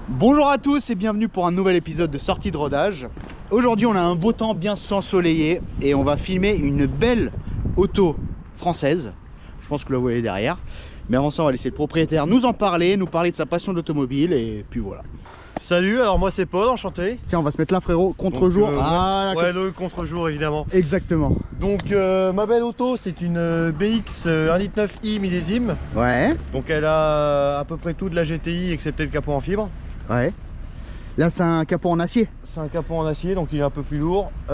Bonjour à tous et bienvenue pour un nouvel épisode de sortie de rodage. Aujourd'hui on a un beau temps bien ensoleillé et on va filmer une belle auto française. Je pense que vous la voyez derrière. Mais avant ça on va laisser le propriétaire nous en parler, nous parler de sa passion d'automobile et puis voilà. Salut, alors moi c'est Paul, enchanté. Tiens, on va se mettre là frérot, contre-jour. Ouais, le contre-jour évidemment. Exactement. Donc ma belle auto c'est une BX 1.9i millésime. Ouais. Donc elle a à peu près tout de la GTI excepté le capot en fibre. Ouais. Là c'est un capot en acier. C'est un capot en acier donc il est un peu plus lourd. C'est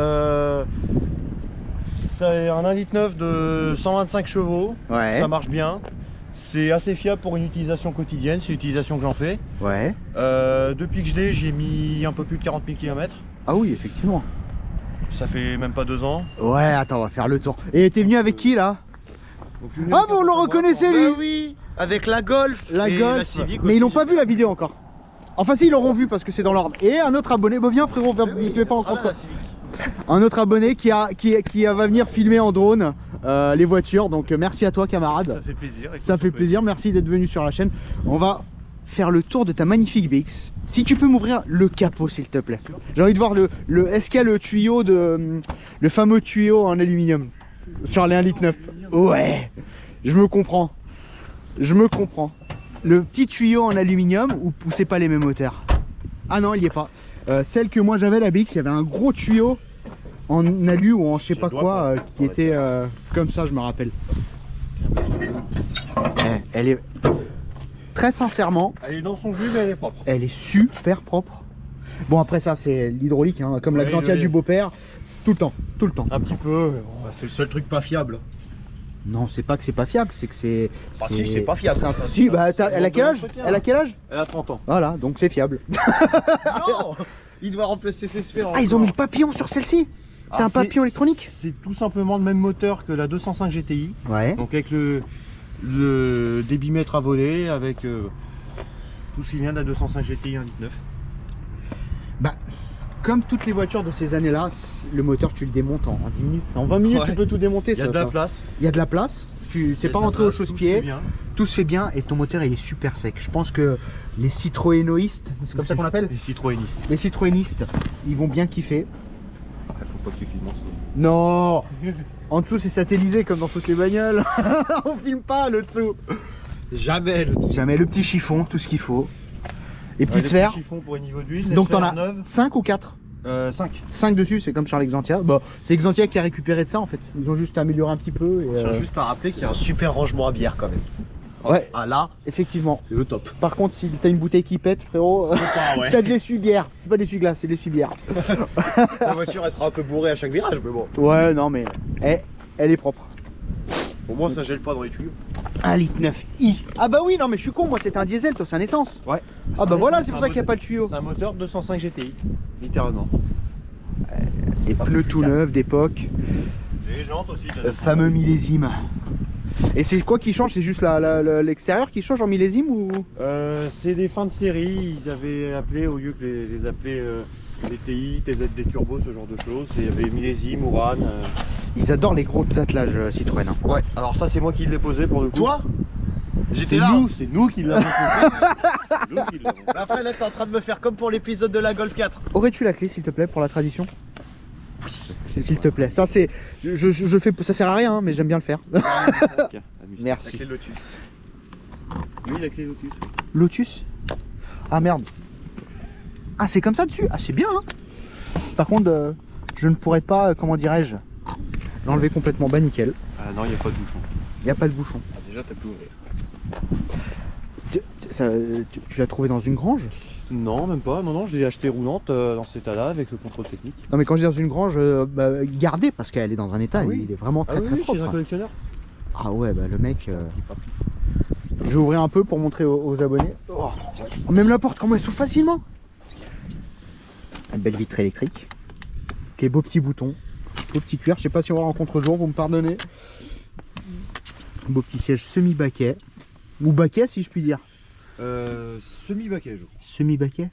un 1.9 de 125 chevaux. Ouais. Ça marche bien. C'est assez fiable pour une utilisation quotidienne, c'est l'utilisation que j'en fais. Ouais. Depuis que je l'ai, j'ai mis un peu plus de 40 000 km. Ah oui, effectivement. Ça fait même pas 2 ans. Ouais, attends, on va faire le tour. Et t'es venu avec qui là? Donc, je suis venu Ah avec bon, on un le pote à reconnaissait moi. lui. Bah oui, avec la Golf La et Golf. la Civic Mais aussi, ils n'ont pas j'ai vu la vidéo encore. Enfin si, ils l'auront vu parce que c'est dans l'ordre. Et un autre abonné, bah viens frérot, ne te mets pas en contre. Un autre abonné qui va venir filmer en drone les voitures. Donc merci à toi camarade. Ça fait plaisir. Ça fait plaisir, merci d'être venu sur la chaîne. On va faire le tour de ta magnifique BX. Si tu peux m'ouvrir le capot s'il te plaît. J'ai envie de voir est-ce qu'il y a le tuyau le fameux tuyau en aluminium sur les 1,9 litre. Ouais, je me comprends. Le petit tuyau en aluminium ou c'est pas les mêmes moteurs? Ah non, il y est pas. Celle que moi j'avais, la BX, il y avait un gros tuyau en alu ou en je sais pas quoi qui était comme ça, je me rappelle. Elle est très sincèrement, Elle est dans son jus mais elle est propre. elle est super propre. Bon après ça c'est l'hydraulique hein, comme la Ouais, Xantia oui. du beau-père, tout le temps. Un petit peu, mais bon, c'est le seul truc pas fiable. Non, c'est pas que c'est pas fiable, c'est que c'est. Bah si, c'est pas fiable. Si, bah elle a quel âge? Elle a quel âge? Elle a 30 ans. Voilà, donc c'est fiable. Non, il doit remplacer ses sphères. Ah, ils ont mis le papillon sur celle-ci. T'as un papillon électronique? C'est tout simplement le même moteur que la 205 GTI. Ouais. Donc avec le débitmètre à voler, avec tout ce qui vient de la 205 GTI 1.9. Bah, comme toutes les voitures de ces années-là, le moteur tu le démontes en 10 minutes. En 20 minutes Ouais. tu peux tout démonter. Il y a de la place. Il y a de la place. Tu sais pas rentrer au chausse-pied. Tout se fait bien et ton moteur il est super sec. Je pense que les citroënoïstes, c'est comme ça qu'on appelle? Les citroënistes. Les citroënistes, ils vont bien kiffer. Faut pas que tu filmes en dessous. Non. En dessous c'est satellisé comme dans toutes les bagnoles. On filme pas le dessous. Jamais le petit. Jamais le petit chiffon, tout ce qu'il faut. Les petites sphères. Chiffon pour un niveau d'huile. Donc t'en as 5 ou 4? 5. 5 dessus, c'est comme sur l'Exantia. Bah, c'est Exantia qui a récupéré de ça en fait. Ils ont juste amélioré un petit peu. Et, Tiens, juste à rappeler qu'il y a un super rangement à bière quand même. Ouais, Ah là, effectivement. c'est le top. Par contre, si t'as une bouteille qui pète, frérot, t'as de l'essuie-bière. C'est pas de l'essuie-glace, c'est de l'essuie-bière. La voiture elle sera un peu bourrée à chaque virage, mais bon. Ouais, non, mais elle est propre. Au moins ça gèle pas dans les tuyaux. 1,9 litre i. Ah bah oui, non, mais je suis con, moi c'est un diesel, toi c'est un essence. Ouais. Ah bah voilà, c'est pour ça qu'il n'y a pas de tuyau. C'est un moteur 205 GTI, littéralement. Les pneus tout neufs d'époque. Les jantes aussi. Le fameux millésime. Et c'est quoi qui change? C'est juste l'extérieur qui change en millésime ou? C'est des fins de série, ils avaient appelé, au lieu que les appeler les TI, TZD Turbo, ce genre de choses, il y avait millésime, Ouran. Ils adorent les gros attelages Citroën. Hein. Ouais, alors ça c'est moi qui l'ai posé pour le coup. Toi? J'étais là. C'est nous qui l'avons posé. Après là t'es en train de me faire comme pour l'épisode de la Golf 4. Aurais-tu la clé s'il te plaît pour la tradition? S'il te plaît. Ça c'est. Je fais. Ça sert à rien, hein, mais j'aime bien le faire. La Merci. clé Lotus. Oui, la clé Lotus. Lotus? Ah merde. Ah c'est comme ça dessus? Ah c'est bien hein. Par contre je ne pourrais pas, comment dirais-je, l'enlever complètement. Bah nickel. Ah non, il n'y a pas de bouchon. Il n'y a pas de bouchon. Ah, déjà t'as pu ouvrir. Tu l'as trouvé dans une grange? Non, même pas. Non, je l'ai acheté roulante dans cet état-là avec le contrôle technique. Non mais quand je dis dans une grange, gardée parce qu'elle est dans un état, Ah oui. il est vraiment très très propre. chez un collectionneur. Ah ouais bah le mec. Je vais ouvrir un peu pour montrer aux abonnés. Oh. Même la porte, comment elle s'ouvre facilement. Une belle vitre électrique. Ok, beau petit bouton, beau petit cuir. Je sais pas si on va en contre-jour, vous me pardonnez. Beau petit siège semi-baquet. Ou baquet si je puis dire. Semi-baquet, je crois. Semi-baquet.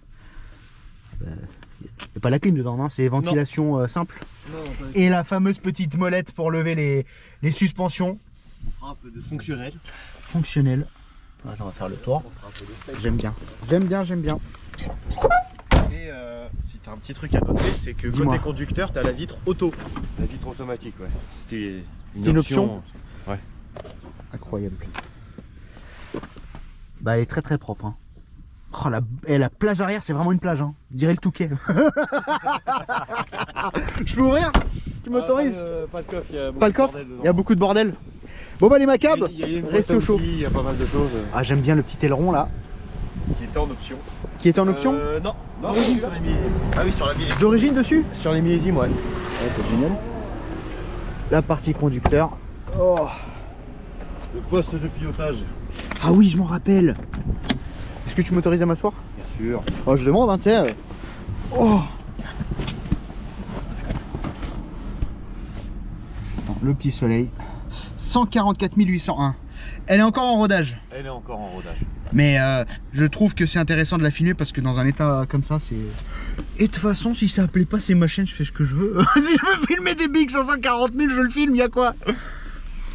Il n'y a pas la clim dedans, non, c'est ventilation simple. Non, Et la fameuse petite molette pour lever les suspensions. un peu de fonctionnel. Fonctionnelle. Attends, on va faire le tour. J'aime bien. J'aime bien, j'aime bien. Et si t'as un petit truc à noter, c'est que côté conducteur, t'as la vitre auto. La vitre automatique, ouais. C'était une option. Ouais. Incroyable. Bah elle est très très propre. Hein. Oh, la plage arrière, c'est vraiment une plage. Hein. Je dirais le Touquet. Je peux ouvrir? Tu m'autorises? Pas de coffre, il y a beaucoup Pas le de coffre? bordel dedans. Il y a beaucoup de bordel. Bon bah les macabres, restez au chaud. Il y a pas mal de choses. Ah j'aime bien le petit aileron là, Qui était en option. qui est en option. Non. D'origine sur les millésimes. Ah oui, sur la millésime. D'origine dessus? Sur les millésimes, ouais. Ouais, c'est génial. La partie conducteur. Oh. Le poste de pilotage. Ah oui, je m'en rappelle. Est-ce que tu m'autorises à m'asseoir? Bien sûr. Oh, je demande, hein, tu sais. Oh. Attends, le petit soleil. 144 801. Elle est encore en rodage. Elle est encore en rodage. Mais je trouve que c'est intéressant de la filmer parce que dans un état comme ça, c'est... Et de toute façon, si ça plaît pas, c'est ma chaîne, je fais ce que je veux. Si je veux filmer des BX 540 000, je le filme, il y a quoi?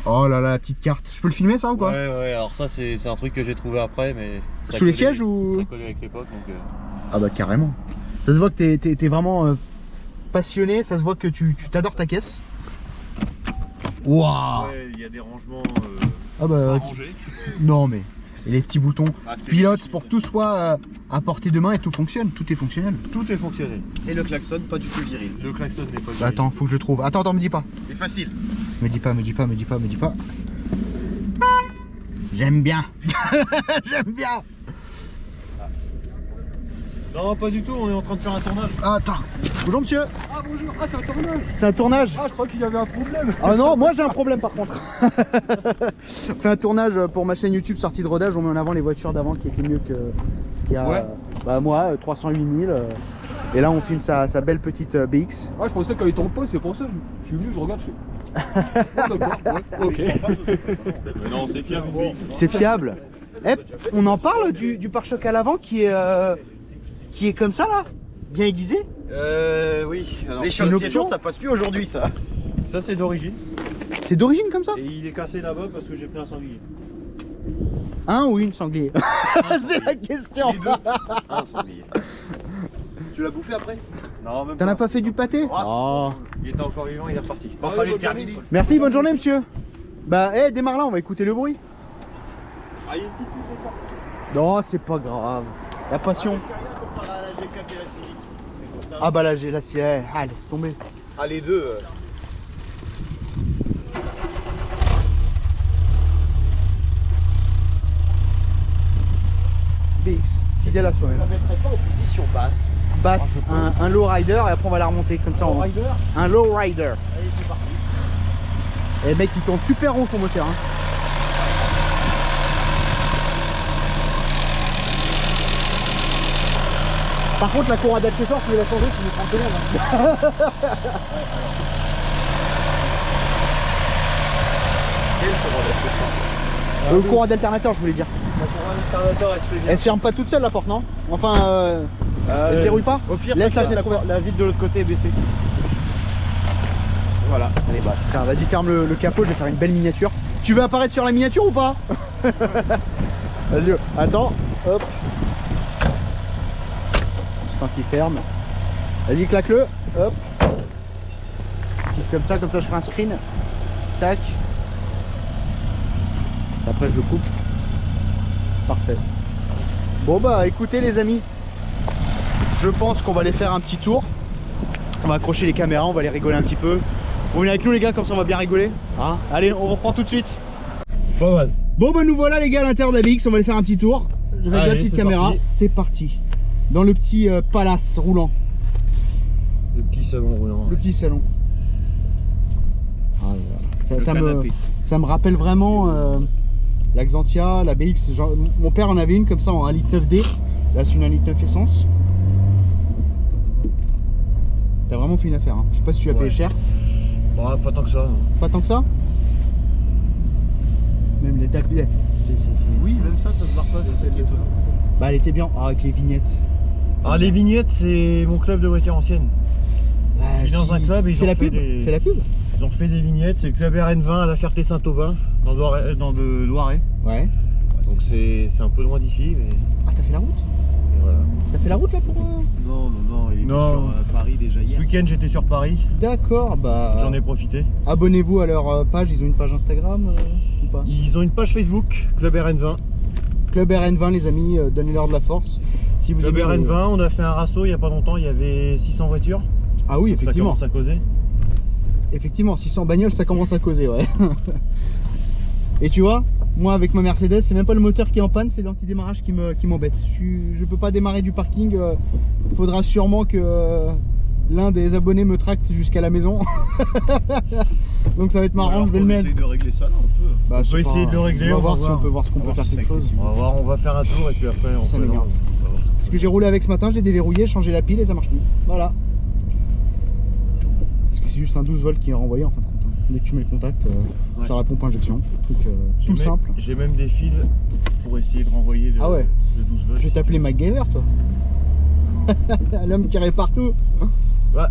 Oh là là, la petite carte. Je peux le filmer ça ou quoi? Ouais, alors ça c'est un truc que j'ai trouvé après, mais... ça Sous les collait- sièges ou... Ça collait avec l'époque, donc... Ah bah carrément. Ça se voit que t'es vraiment passionné, ça se voit que tu t'adores ta caisse. Waouh. Ouais, il y a des rangements Ah bah... arrangés. Non mais... Et les petits boutons. Ah, c'est Pilote facile. pour que tout soit à portée de main et tout fonctionne. Tout est fonctionnel. Tout est fonctionnel. Et le klaxon, pas du tout viril. Le klaxon n'est pas... Bah, attends, faut que je le trouve. Attends, me dis pas. C'est facile. Me dis pas. J'aime bien. J'aime bien. Non, pas du tout, on est en train de faire un tournage. Ah, attends. Bonjour monsieur. Ah bonjour, ah c'est un tournage. C'est un tournage. Ah je crois qu'il y avait un problème. Ah non, moi j'ai un problème par contre. On fait un tournage pour ma chaîne YouTube Sortie de Rodage. On met en avant les voitures d'avant qui étaient mieux que ce qu'il y a. Ouais. Bah moi, 308 000. Et là on filme sa belle petite BX. Ah je pensais qu'elle était en pote, c'est pour ça je suis venu, je regarde, je suis... Ah, d'accord, ouais, ok. Mais non, c'est fiable une BX. C'est fiable. Eh, on en parle du pare-choc à l'avant qui est comme ça là, bien aiguisé. Oui. Alors, Les c'est une champs de option. piétons, ça passe plus aujourd'hui, ça. ça c'est d'origine. C'est d'origine comme ça? Et il est cassé là-bas parce que j'ai pris un sanglier. Un ou une sanglier? C'est la question. Les deux. Un sanglier. Tu l'as bouffé après? Non, même T'en as pas fait du pâté? Oh. Il était encore vivant, il est reparti. Bon, fallait le terminer. Merci, bonne journée monsieur. Bah, démarre là, on va écouter le bruit. Ah, il y a une petite pousse Non, c'est pas grave. La passion. C'est rien comparé à la G4 et la Civic. C'est comme ça. Ah bah là, j'ai la ciel. Ah, laisse tomber. Ah, les deux. BX, fidèle à soi-même. Je la mettrais pas en position basse. Basse, un low rider et après on va la remonter comme ça. Rider. Un low rider. Allez, c'est parti. Et mec, il tourne super rond ton moteur. Hein. Par contre, la courroie d'accessoires, tu veux la changer, tu me 30 secondes. Quel courant d'accessoire? Le courroie d'alternateur, je voulais dire. La courant alternateur, elle se fait bien. Elle se ferme pas toute seule la porte, non? Enfin, elle se verrouille pas? Au pire, laisse la t'inquiète, fenêtre. la vitre de l'autre côté est baissée. Voilà, elle est basse. Tiens, vas-y, ferme le capot, je vais faire une belle miniature. Tu veux apparaître sur la miniature ou pas? Vas-y, attends, hop. Juste temps qu'il ferme. Vas-y, claque-le, hop. Comme ça je ferai un screen. Tac. Après, je le coupe. Parfait. Bon bah, écoutez les amis. Je pense qu'on va aller faire un petit tour. On va accrocher les caméras, on va aller rigoler un petit peu. Vous venez avec nous les gars, comme ça on va bien rigoler. Hein, allez, on reprend tout de suite. Pas mal. Bon bah nous voilà les gars à l'intérieur d'ABX, on va aller faire un petit tour. Je règle la Allez, petite c'est caméra, parti. c'est parti. Dans le petit palace roulant, Le petit salon roulant. le petit salon. Ah, voilà. canapé. Ça me rappelle vraiment la Xantia, la BX. Genre, mon père en avait une comme ça en 1,9 litre D. Là c'est une 1,9 litre essence. T'as vraiment fait une affaire, hein. Je sais pas si tu as payé Ouais. cher. Bah, pas tant que ça. Non. Pas tant que ça. Même les dacs. Oui, même ça se barre pas, c'est ça qui est étonnant. Bah elle était bien. Ah, avec les vignettes. Ah, les vignettes, c'est mon club de voitures anciennes. Ah, Je suis dans un club et ils Fais ont la fait pub. des- Fais la pub. Ils ont fait des vignettes, c'est le club RN20 à la Ferté-Saint-Aubin, dans le Loiret. Ouais. Donc c'est un peu loin d'ici, mais Ah, t'as fait la route? voilà. T'as fait la route là pour... Non, il est Non. sur Paris déjà Ce hier. week-end j'étais sur Paris, D'accord, bah... j'en ai profité. Abonnez-vous à leur page, ils ont une page Instagram ou pas? Ils ont une page Facebook, Club RN20. Club RN20 les amis, donnez-leur de la force. Si vous Club aimez le- RN20, on a fait un rasso il y a pas longtemps, il y avait 600 voitures. Ah oui, Ça effectivement. commence à causer. Effectivement, 600 bagnoles, ça commence à causer, ouais. Et tu vois, moi avec ma Mercedes, c'est même pas le moteur qui est en panne, c'est l'antidémarrage qui m'embête. Je peux pas démarrer du parking, faudra sûrement que l'un des abonnés me tracte jusqu'à la maison. Donc ça va être marrant, je vais le mettre. essayer de régler ça là, on peut. Bah, On c'est peut pas- essayer de le régler, On va on va voir si voir. on peut voir ce qu'on On peut va faire voir si quelque c'est chose. accessible. On va voir, on va faire un tour et puis après on Ça se m'énerve. on va voir ça. Ce que j'ai roulé avec ce matin, j'ai déverrouillé, changé la pile et ça marche plus. Voilà. Parce que c'est juste un 12 volts qui est renvoyé en fin de compte. Hein. Dès que tu mets le contact, Ouais. ça répond pas injection. Truc J'ai tout même- simple. J'ai même des fils pour essayer de renvoyer de, Ah ouais. de 12 volts. Je vais t'appeler MacGyver toi. L'homme qui irait partout. Bah,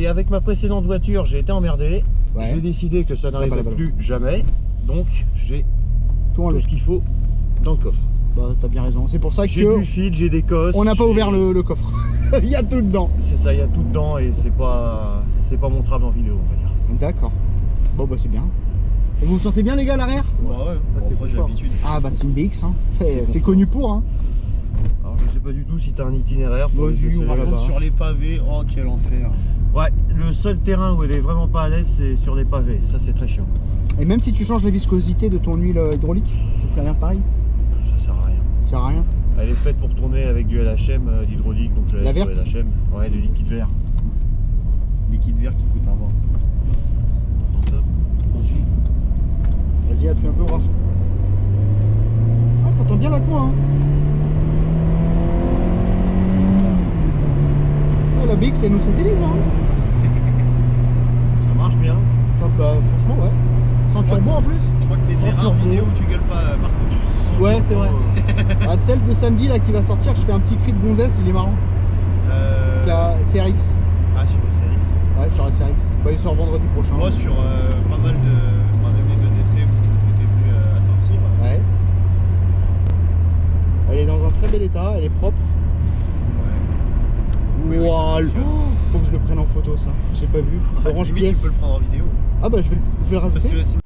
avec ma précédente voiture, j'ai été emmerdé. Ouais. J'ai décidé que ça n'arriverait pas la plus jamais. Donc j'ai Tout tout enlevé. ce qu'il faut dans le coffre. Bah t'as bien raison. C'est pour ça J'ai que du fil, j'ai des cosses. on n'a pas j'ai- ouvert le coffre. Il y a tout dedans. C'est ça, il y a tout dedans et c'est pas montrable en vidéo, on va dire. D'accord. Bon bah c'est bien. Et vous vous sentez bien les gars à l'arrière? Ouais, bon, c'est après j'ai fort. l'habitude. Ah bah c'est une BX hein. C'est C'est bon. connu pour hein. Alors je sais pas du tout si t'as un itinéraire pour Vas-y, les essayer. on va là-bas. Sur les pavés, oh quel enfer. Ouais, le seul terrain où elle est vraiment pas à l'aise, c'est sur les pavés. Ça, c'est très chiant. Et même si tu changes la viscosité de ton huile hydraulique, ça fout la merde pareil. Ça sert à rien. Ça sert à rien. Elle est faite pour tourner avec du LHM, d'hydraulique, donc je La laisse sur verte LHM. Ouais, du liquide vert. Liquide vert qui coûte un bras. Vas-y, appuie un peu, voir ça. Ah, t'entends bien là que moi, hein. Ah, la BX, elle nous satellise, hein. Ça marche bien. Ça, bah, franchement, ouais. Sans turbo en plus. Je crois que c'est Sans une des rares turbo. vidéos où tu gueules pas, Marco. Ouais, c'est vrai. Ah, celle de samedi, là, qui va sortir, je fais un petit cri de gonzesse, il est marrant. Euh... La CRX. Ah, sur le CRX. Ouais, sur la CRX. Bah, il sort vendredi prochain. Moi, sur pas mal de. Moi, même les deux essais où t'étais venu à Saint-Cyr. Ouais. Elle est dans un très bel état, elle est propre. Oui, oui, ça Wow, fonctionne. faut que je le prenne en photo, ça. J'ai pas vu. Orange Limite, pièce. tu peux le prendre en vidéo. Ah, bah, je vais le Parce rajouter. que là, c'est.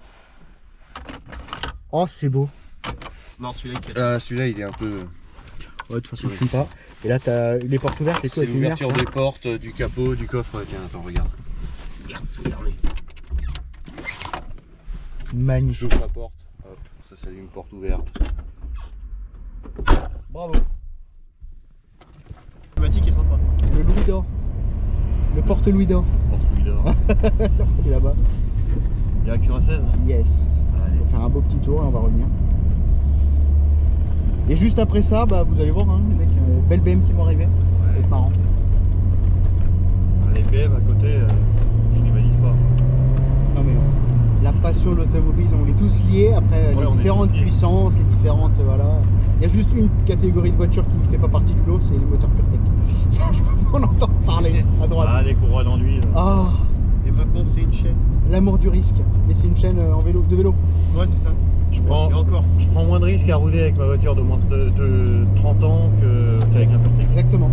Oh, c'est beau. Non, celui-là, il casse. Celui-là, il est un peu. Ouais, de toute façon, je fume pas. Et là, t'as les portes ouvertes et tout. C'est avec lumière, l'ouverture ça. des portes, du capot, du coffre. Tiens, attends, regarde. Merde, c'est fermé. Magnifique. J'ouvre la porte. Hop, ça, c'est une porte ouverte. Bravo. La thématique est sympa. Le Louis d'or. Le porte Louis d'or. Porte Louis d'or. Il est là-bas. Direction A16. Yes. On Allez. va faire un beau petit tour et on va revenir. Et juste après ça, bah, vous allez voir, hein, les mecs, belle BM qui vont arriver. Ça va être marrant. Les BM à côté, je les valise pas. Non mais la passion de l'automobile, on est tous liés. Après, Ouais, les on est différentes tous liés. puissances, les différentes, voilà. Il y a juste une catégorie de voitures qui fait pas partie du lot, c'est les moteurs PureTech. Ça, je peux pas en entendre parler à droite. Ah, les courroies d'enduit. là. Ah, Et maintenant, c'est une chaîne. l'amour du risque. Et c'est une chaîne en vélo, de vélo. Ouais, c'est ça. Je prends, Et encore. je prends moins de risques à rouler avec ma voiture de moins de 30 ans qu'avec un PureTech. Exactement.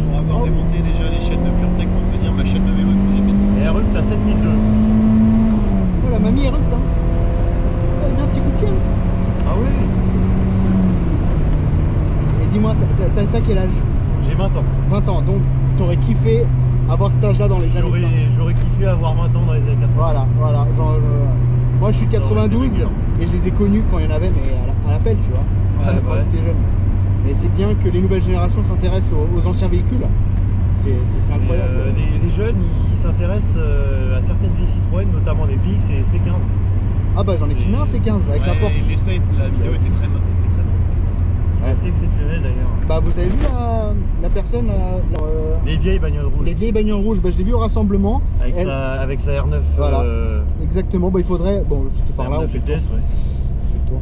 Pour avoir Oh. démonté déjà les chaînes de PureTech, pour te dire, ma chaîne de vélo est plus épaisse. Et la RUC, t'as 7002. Oh, la mamie est ructe, hein. Elle met un petit coup de pied. Hein. Ah oui. Et dis-moi, t'as quel âge? J'ai 20 ans. 20 ans, donc t'aurais kiffé avoir cet âge-là dans les années 50. J'aurais kiffé avoir 20 ans dans les années 80. Voilà. Moi je suis de Ça aurait été 92 dégueulant. et je les ai connus quand il y en avait, mais à l'appel, tu vois, Ouais, quand ouais. j'étais jeune. Mais c'est bien que les nouvelles générations s'intéressent aux anciens véhicules. C'est Et, incroyable. les jeunes, ils s'intéressent à certaines vieilles Citroën, notamment les PX et C15. Ah bah j'en ai c'est- filmé un C15 avec la porte. L'essai, la vidéo était très bonne. C'est Ouais. assez exceptionnel d'ailleurs. Bah vous avez vu la personne, Les vieilles bagnoles rouges. les vieilles bagnoles rouges, bah, je l'ai vu au rassemblement. Avec, Elle- avec sa R9. Voilà. Exactement, bah il faudrait. Bon, c'était Sa par là. R9 on fait le tour. LTS, ouais. Fais le tour.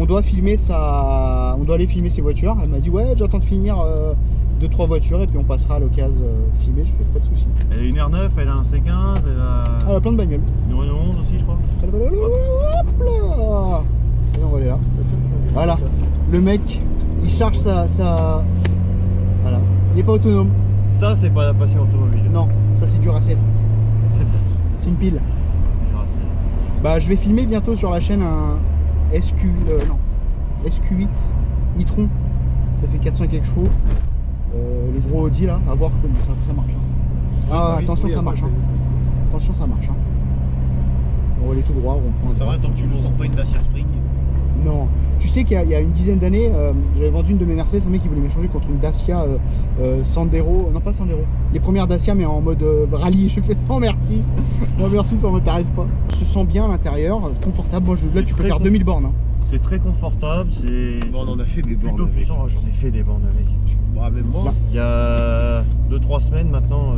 On doit filmer on doit aller filmer ses voitures. Elle m'a dit ouais, j'attends de finir 2-3 voitures et puis on passera à l'occasion filmer. Je fais pas de soucis. Elle a une R9, elle a un C15, elle a Ah, elle a plein de bagnoles. une Renault 11 aussi, je crois. Hop là. Et on va aller là. Voilà. Le mec, il charge sa... Voilà. Il n'est pas autonome. Ça, c'est pas la passion automobile. Non, ça c'est du Racel. C'est ça. C'est une pile. Ah, c'est- Bah, je vais filmer bientôt sur la chaîne un SQ8 e-tron. Ça fait 400 et quelques chevaux. Les gros Audi là, à voir comme ça marche. Hein. Ah, attention, ça marche. Hein. Attention, ça marche. Hein. On va aller tout droit, on prend un Ça va droit. tant que tu nous sors pas une Dacia Spring. Non. Tu sais qu'il y a une dizaine d'années, j'avais vendu une de mes Mercedes, un mec qui voulait m'échanger contre une Dacia Sandero. Non, pas Sandero. Les premières Dacia, mais en mode rallye. Je fais non, merci. Non, merci, ça m'intéresse pas. On se sent bien à l'intérieur, confortable. Moi, là, C'est tu peux très faire 2000 bornes. Hein. C'est très confortable, c'est Bon, on en a fait des bornes plutôt avec. puissant. J'en ai fait des bornes avec. Bah, même moi. Là. Il y a 2-3 semaines maintenant,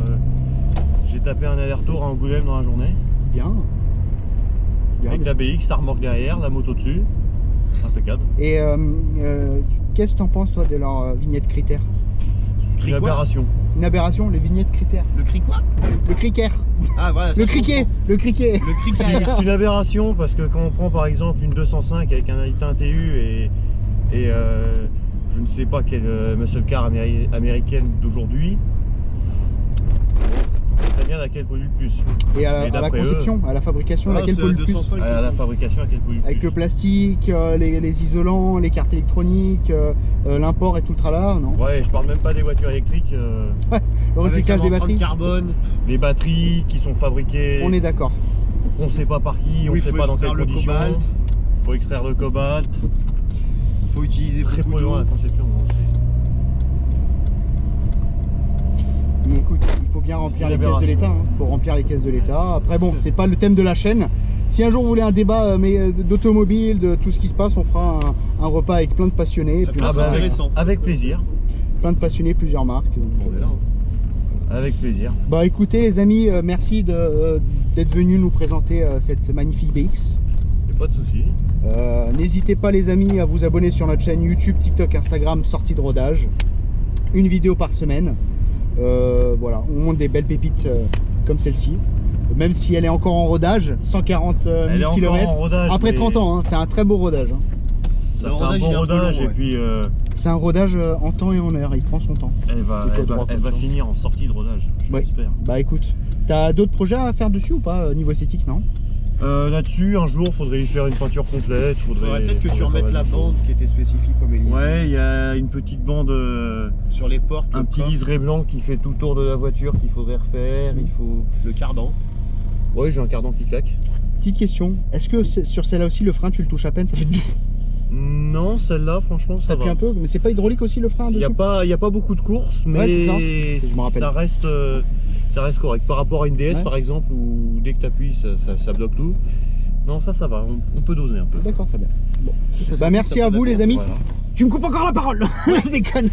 j'ai tapé un aller-retour à Angoulême dans la journée. Bien. Bien, Avec bien. la BX, la remorque derrière, la moto dessus. Impeccable. Et qu'est-ce que t'en penses, toi, de leur vignette critère? C'est une quoi aberration. Une aberration, les vignettes critères. Le cri quoi? Le criquet. Ah, voilà. ça, Le je criquet. Le criquet. comprends. Le cri C'est une aberration parce que quand on prend par exemple une 205 avec un TU et je ne sais pas quelle muscle car américaine d'aujourd'hui, très bien laquelle pollue le plus. Et à Mais la d'après conception, à la fabrication, Ah, laquelle c'est pollue le plus? 205. À la fabrication, laquelle pollue le Avec plus. le plastique, les isolants, les cartes électroniques, l'import et tout le tralala, non? Ouais, je parle même pas des voitures électriques, Le recyclage des batteries, carbone. des batteries qui sont fabriquées, on est d'accord. on sait pas par qui, on Oui, sait faut pas dans extraire quelles le conditions. cobalt. Faut extraire le cobalt. Faut utiliser Très beaucoup polluant d'eau. la conception. Non, c'est- Et écoute, il faut bien remplir les une caisses de l'État. aberration. Il faut remplir les caisses de l'État. Après, bon, c'est pas le thème de la chaîne. Si un jour vous voulez un débat d'automobile, de tout ce qui se passe, on fera un repas avec plein de passionnés. Ça puis peut on être fera intéressant. avec plaisir. plein de passionnés, plusieurs marques. Donc, On est là. Hein. Avec plaisir. bah écoutez les amis, merci d'être venus nous présenter cette magnifique BX. Y a pas de souci. N'hésitez pas les amis à vous abonner sur notre chaîne YouTube, TikTok, Instagram, sortie de rodage. Une vidéo par semaine. Voilà, on monte des belles pépites comme celle-ci. Même si elle est encore en rodage, 140 000 Elle est encore km. en rodage. Après mais 30 ans, hein, c'est un très beau rodage. Hein. Ça Le fait un rodage, il bon est un peu rodage long, et ouais. puis C'est un rodage en temps et en heure, il prend son temps. elle va, Plutôt elle va, droit elle comme va ça. finir en sortie de rodage, je Ouais. l'espère. Bah écoute, t'as d'autres projets à faire dessus ou pas, niveau esthétique, non? Là-dessus, un jour, faudrait y faire une peinture complète. Faudrait peut-être que tu faudrait remettes pas la mal de bande qui était spécifique comme choses. Elise. Ouais, il y a une petite bande, Sur les portes, un le petit coffre, liseré blanc qui fait tout le tour de la voiture qu'il faudrait refaire. Il faut. le cardan. Ouais, j'ai un cardan qui claque. Petite question, est-ce que sur celle-là aussi le frein tu le touches à peine, ça fait Non, celle-là, franchement, ça ça pue va. un peu, mais c'est pas hydraulique aussi le frein Il n'y a, dessus? pas beaucoup de courses, mais Ouais, c'est ça. Je me rappelle. ça reste correct. Par rapport à une DS, Ouais. par exemple, où dès que tu appuies, ça bloque tout. Non, ça va. On peut doser un peu. D'accord, très bien. Bon. Bah merci à vous les amis. Voilà. Tu me coupes encore la parole. Je déconne.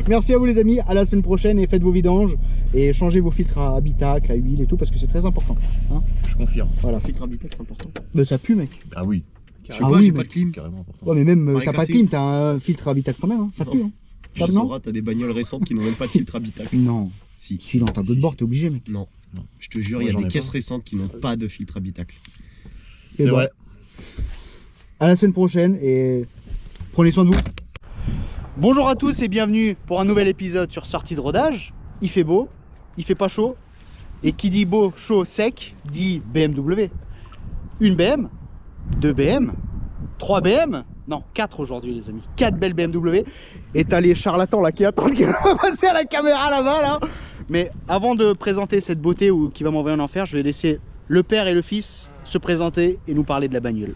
Merci à vous les amis, à la semaine prochaine et faites vos vidanges et changez vos filtres à habitacle, à huile et tout parce que c'est très important. Hein, Je confirme. voilà. Filtre habitacle, c'est important. Bah, ça pue mec. Ah oui. Ah oui, j'ai pas mec. de clim. Carrément important. Ouais mais même Pareil t'as pas de cassé. clim, t'as un filtre habitacle quand même, hein. Ça Non. pue. Hein. Tu Pas de non sauras, t'as des bagnoles récentes qui n'ont même pas de filtre habitacle. Non. Si. Si dans ta tableau de bord t'es obligé mec. Non. Non. Je te jure, Moi, il y a j'en des ai caisses pas. récentes qui n'ont pas de filtre habitacle. Et C'est bon. vrai. À la semaine prochaine et prenez soin de vous. Bonjour à tous et bienvenue pour un nouvel épisode sur Sortie de rodage. Il fait beau, il fait pas chaud. Et qui dit beau, chaud, sec, dit BMW. Une BM, 2 BM, 3 BM, non 4 aujourd'hui les amis. 4 belles BMW. Et t'as les charlatans là qui attendent qu'elle va passer à la caméra là-bas là. Mais avant de présenter cette beauté qui va m'envoyer en enfer, je vais laisser le père et le fils se présenter et nous parler de la bagnole.